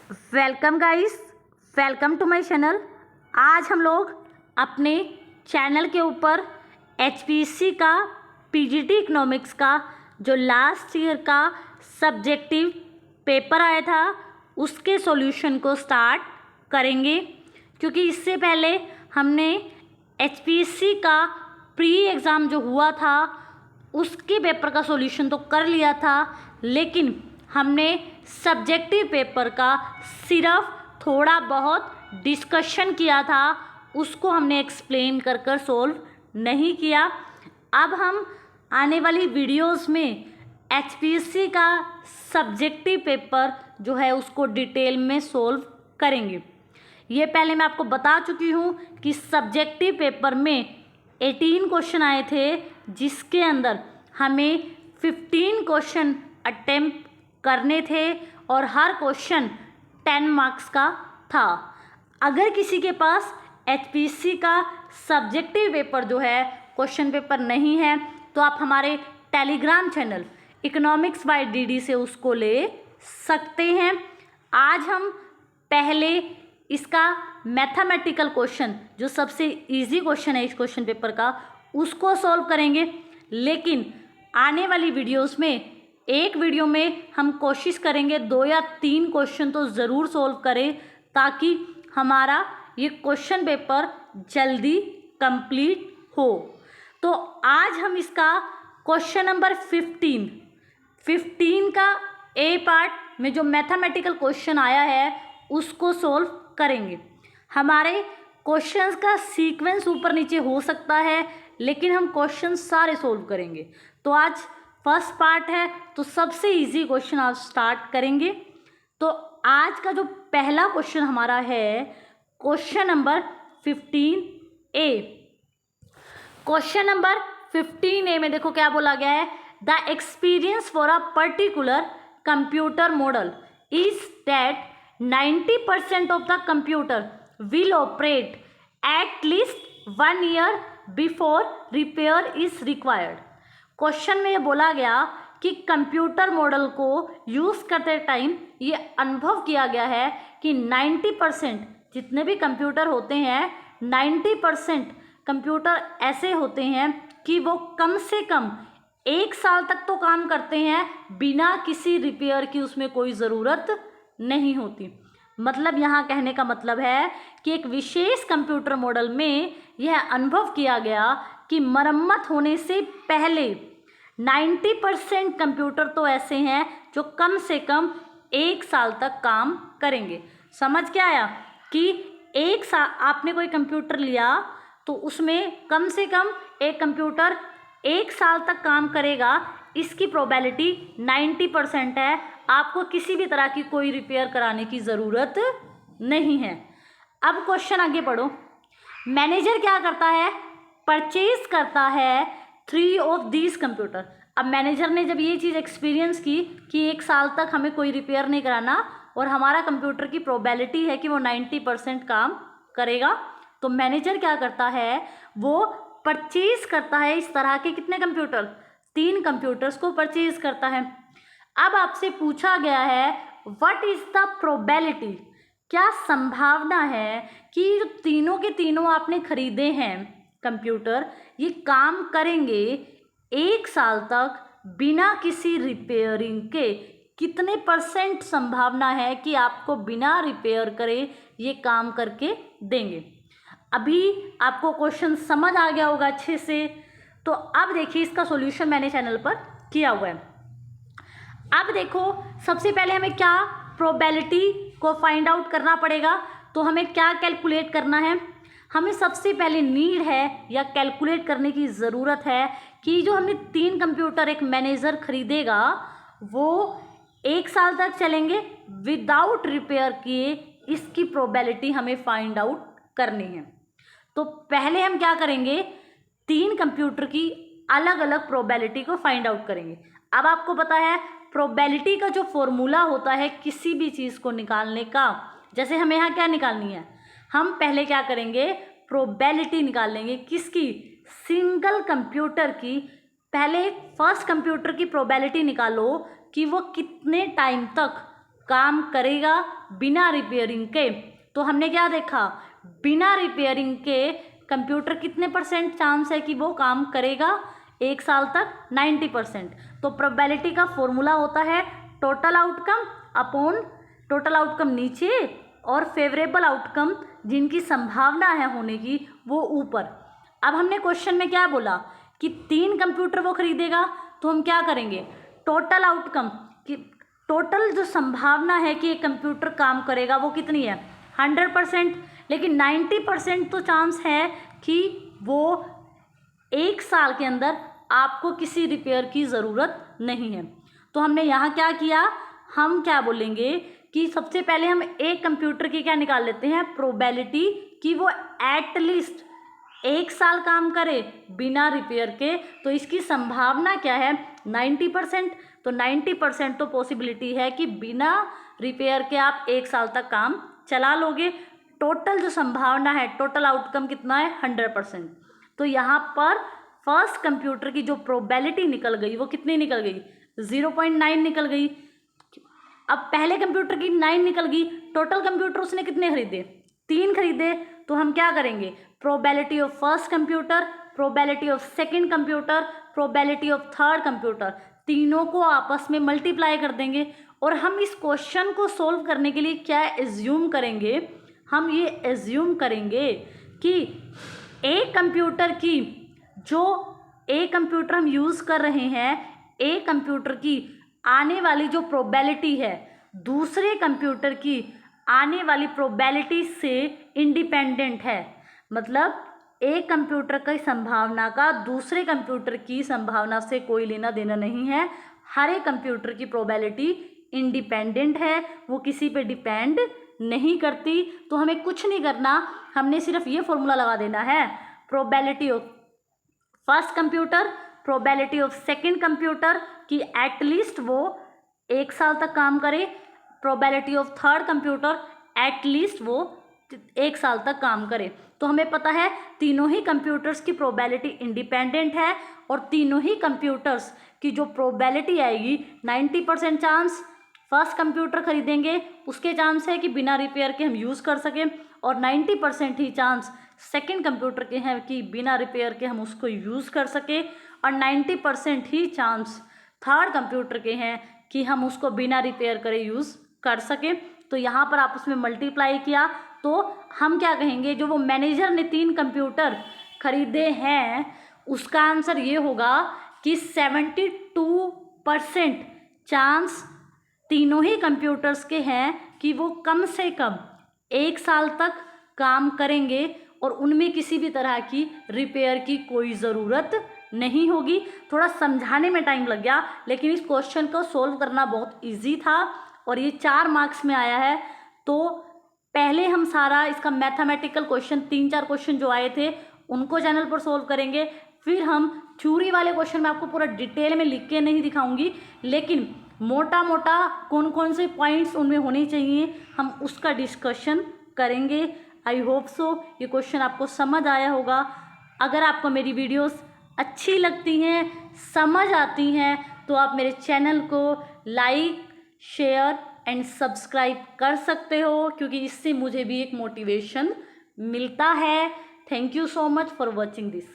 Welcome guys, welcome to my channel. आज हम लोग अपने चैनल के ऊपर एचपीएससी का पीजीटी इकोनॉमिक्स का जो लास्ट ईयर का सब्जेक्टिव पेपर आया था उसके सॉल्यूशन को स्टार्ट करेंगे, क्योंकि इससे पहले हमने एचपीएससी का प्री एग्ज़ाम जो हुआ था उसके पेपर का सॉल्यूशन तो कर लिया था, लेकिन हमने सब्जेक्टिव पेपर का सिर्फ थोड़ा बहुत डिस्कशन किया था, उसको हमने एक्सप्लेन कर कर सोल्व नहीं किया। अब हम आने वाली वीडियोस में एचपीएससी का सब्जेक्टिव पेपर जो है उसको डिटेल में सोल्व करेंगे। ये पहले मैं आपको बता चुकी हूँ कि सब्जेक्टिव पेपर में 18 क्वेश्चन आए थे, जिसके अंदर हमें 15 क्वेश्चन अटेम्प्ट करने थे और हर क्वेश्चन 10 मार्क्स का था। अगर किसी के पास एचपीएससी का सब्जेक्टिव पेपर जो है क्वेश्चन पेपर नहीं है तो आप हमारे Telegram channel economics by DD से उसको ले सकते हैं। आज हम पहले इसका मैथमेटिकल क्वेश्चन जो सबसे इजी क्वेश्चन है इस क्वेश्चन पेपर का उसको सॉल्व करेंगे, लेकिन आने वाली वीडियोस में एक वीडियो में हम कोशिश करेंगे 2 या 3 क्वेश्चन तो ज़रूर सोल्व करें, ताकि हमारा ये क्वेश्चन पेपर जल्दी कंप्लीट हो। तो आज हम इसका क्वेश्चन नंबर 15 का ए पार्ट में जो मैथमेटिकल क्वेश्चन आया है उसको सोल्व करेंगे। हमारे क्वेश्चंस का सीक्वेंस ऊपर नीचे हो सकता है, लेकिन हम क्वेश्चन सारे सोल्व करेंगे। तो आज फर्स्ट पार्ट है, तो सबसे इजी क्वेश्चन आज स्टार्ट करेंगे। तो आज का जो पहला क्वेश्चन हमारा है question number 15A। Question number 15A में देखो क्या बोला गया है, the experience for a particular computer model is that 90% of the computer will operate at least 1 year before repair is required. Question में ये बोला गया कि कंप्यूटर मॉडल को यूज़ करते टाइम ये अनुभव किया गया है कि 90% जितने भी कंप्यूटर होते हैं 90% कंप्यूटर ऐसे होते हैं कि वो कम से कम 1 साल तक तो काम करते हैं बिना किसी रिपेयर की, उसमें कोई ज़रूरत नहीं होती। मतलब यहाँ कहने का मतलब है कि एक विशेष कंप्यूटर मॉडल में यह अनुभव किया गया कि मरम्मत होने से पहले 90% कंप्यूटर तो ऐसे हैं जो कम से कम 1 साल तक काम करेंगे। समझ क्या आया कि 1 साल आपने कोई कंप्यूटर लिया तो उसमें कम से कम एक कंप्यूटर 1 साल तक काम करेगा, इसकी प्रोबेबिलिटी 90% है। आपको किसी भी तरह की कोई रिपेयर कराने की ज़रूरत नहीं है। अब क्वेश्चन आगे पढ़ो। मैनेजर क्या करता है, परचेज करता है 3 ऑफ दीज कंप्यूटर। अब मैनेजर ने जब ये चीज़ एक्सपीरियंस की कि 1 साल तक हमें कोई रिपेयर नहीं कराना और हमारा कंप्यूटर की प्रोबेबिलिटी है कि वो 90% काम करेगा, तो मैनेजर क्या करता है, वो परचेज करता है इस तरह के कितने कंप्यूटर, 3 कंप्यूटर्स को परचेज करता है। अब आपसे पूछा गया है व्हाट इज़ द प्रोबेबिलिटी, क्या संभावना है कि जो तीनों के तीनों आपने खरीदे हैं कंप्यूटर ये काम करेंगे 1 साल तक बिना किसी रिपेयरिंग के, कितने % संभावना है कि आपको बिना रिपेयर करे ये काम करके देंगे। अभी आपको क्वेश्चन समझ आ गया होगा अच्छे से। तो अब देखिए इसका सॉल्यूशन मैंने चैनल पर किया हुआ है। अब देखो सबसे पहले हमें क्या प्रोबेबिलिटी को फाइंड आउट करना पड़ेगा, तो हमें क्या कैलकुलेट करना है, हमें सबसे पहले नीड है या कैलकुलेट करने की ज़रूरत है कि जो हमने 3 कंप्यूटर एक मैनेजर खरीदेगा वो 1 साल तक चलेंगे विदाउट रिपेयर किए, इसकी प्रोबेबिलिटी हमें फाइंड आउट करनी है। तो पहले हम क्या करेंगे, 3 कंप्यूटर की अलग अलग प्रोबेबिलिटी को फाइंड आउट करेंगे। अब आपको पता है प्रोबेबिलिटी का जो फॉर्मूला होता है किसी भी चीज़ को निकालने का, जैसे हमें यहाँ क्या निकालनी है, हम पहले क्या करेंगे, प्रोबेबिलिटी निकाल लेंगे किसकी, सिंगल कंप्यूटर की। पहले फर्स्ट कंप्यूटर की प्रोबेबिलिटी निकालो कि वो कितने टाइम तक काम करेगा बिना रिपेयरिंग के। तो हमने क्या देखा, बिना रिपेयरिंग के कंप्यूटर कितने परसेंट चांस है कि वो काम करेगा 1 साल तक, 90%। तो प्रोबेबिलिटी का फॉर्मूला होता है total outcome upon total outcome नीचे और फेवरेबल आउटकम जिनकी संभावना है होने की वो ऊपर। अब हमने क्वेश्चन में क्या बोला कि 3 कंप्यूटर वो खरीदेगा, तो हम क्या करेंगे, टोटल आउटकम कि टोटल जो संभावना है कि एक कंप्यूटर काम करेगा वो कितनी है, 100%। लेकिन 90% तो चांस है कि वो 1 साल के अंदर आपको किसी रिपेयर की ज़रूरत नहीं है। तो हमने यहाँ क्या किया, हम क्या बोलेंगे कि सबसे पहले हम एक कंप्यूटर की क्या निकाल लेते हैं, प्रोबेबिलिटी कि वो एटलीस्ट 1 साल काम करे बिना रिपेयर के। तो इसकी संभावना क्या है, 90%। तो 90% तो पॉसिबिलिटी है कि बिना रिपेयर के आप 1 साल तक काम चला लोगे। टोटल जो संभावना है, टोटल आउटकम कितना है, 100%। तो यहाँ पर फर्स्ट कंप्यूटर की जो प्रोबेबिलिटी निकल गई वो कितनी निकल गई, 0.9 निकल गई। अब पहले कंप्यूटर की 9 निकल गई, टोटल कंप्यूटर उसने कितने खरीदे, 3 खरीदे। तो हम क्या करेंगे, probability of first computer, probability of second computer, probability of third computer, तीनों को आपस में मल्टीप्लाई कर देंगे। और हम इस क्वेश्चन को सोल्व करने के लिए क्या एज्यूम करेंगे, हम ये एज्यूम करेंगे कि एक कंप्यूटर की जो एक कंप्यूटर हम यूज़ कर रहे हैं, एक कंप्यूटर की आने वाली जो प्रोबेबिलिटी है दूसरे कंप्यूटर की आने वाली प्रोबेबिलिटी से इंडिपेंडेंट है। मतलब एक कंप्यूटर की संभावना का दूसरे कंप्यूटर की संभावना से कोई लेना देना नहीं है। हर एक कंप्यूटर की प्रोबेबिलिटी इंडिपेंडेंट है, वो किसी पे डिपेंड नहीं करती। तो हमें कुछ नहीं करना, हमने सिर्फ ये फॉर्मूला लगा देना है, probability of first computer, probability of second computer कि एटलीस्ट वो 1 साल तक काम करे, probability of third computer at least वो 1 साल तक काम करे। तो हमें पता है तीनों ही कंप्यूटर्स की प्रोबेबिलिटी इंडिपेंडेंट है और तीनों ही कंप्यूटर्स की जो प्रोबेबिलिटी आएगी 90% चांस फर्स्ट कंप्यूटर खरीदेंगे उसके चांस है कि बिना रिपेयर के हम यूज़ कर सकें, और 90% ही चांस सेकंड कंप्यूटर के हैं कि बिना रिपेयर के हम उसको यूज़ कर सके, और 90% ही चांस थर्ड कंप्यूटर के हैं कि हम उसको बिना रिपेयर करे यूज़ कर सकें। तो यहाँ पर आप उसमें मल्टीप्लाई किया तो हम क्या कहेंगे, जो वो मैनेजर ने 3 कंप्यूटर खरीदे हैं उसका आंसर ये होगा कि 72% चांस तीनों ही कंप्यूटर्स के हैं कि वो कम से कम 1 साल तक काम करेंगे और उनमें किसी भी तरह की रिपेयर की कोई ज़रूरत नहीं होगी। थोड़ा समझाने में टाइम लग गया, लेकिन इस क्वेश्चन को सोल्व करना बहुत इजी था और ये 4 मार्क्स में आया है। तो पहले हम सारा इसका मैथमेटिकल क्वेश्चन 3-4 क्वेश्चन जो आए थे उनको चैनल पर सोल्व करेंगे, फिर हम थ्योरी वाले क्वेश्चन में आपको पूरा डिटेल में लिख के नहीं दिखाऊंगी, लेकिन मोटा मोटा कौन कौन से पॉइंट्स उनमें होने चाहिए हम उसका डिस्कशन करेंगे। आई होप सो ये क्वेश्चन आपको समझ आया होगा। अगर आपको मेरी वीडियोस अच्छी लगती हैं, समझ आती हैं, तो आप मेरे चैनल को लाइक, शेयर एंड सब्सक्राइब कर सकते हो, क्योंकि इससे मुझे भी एक मोटिवेशन मिलता है। Thank you so much for watching this.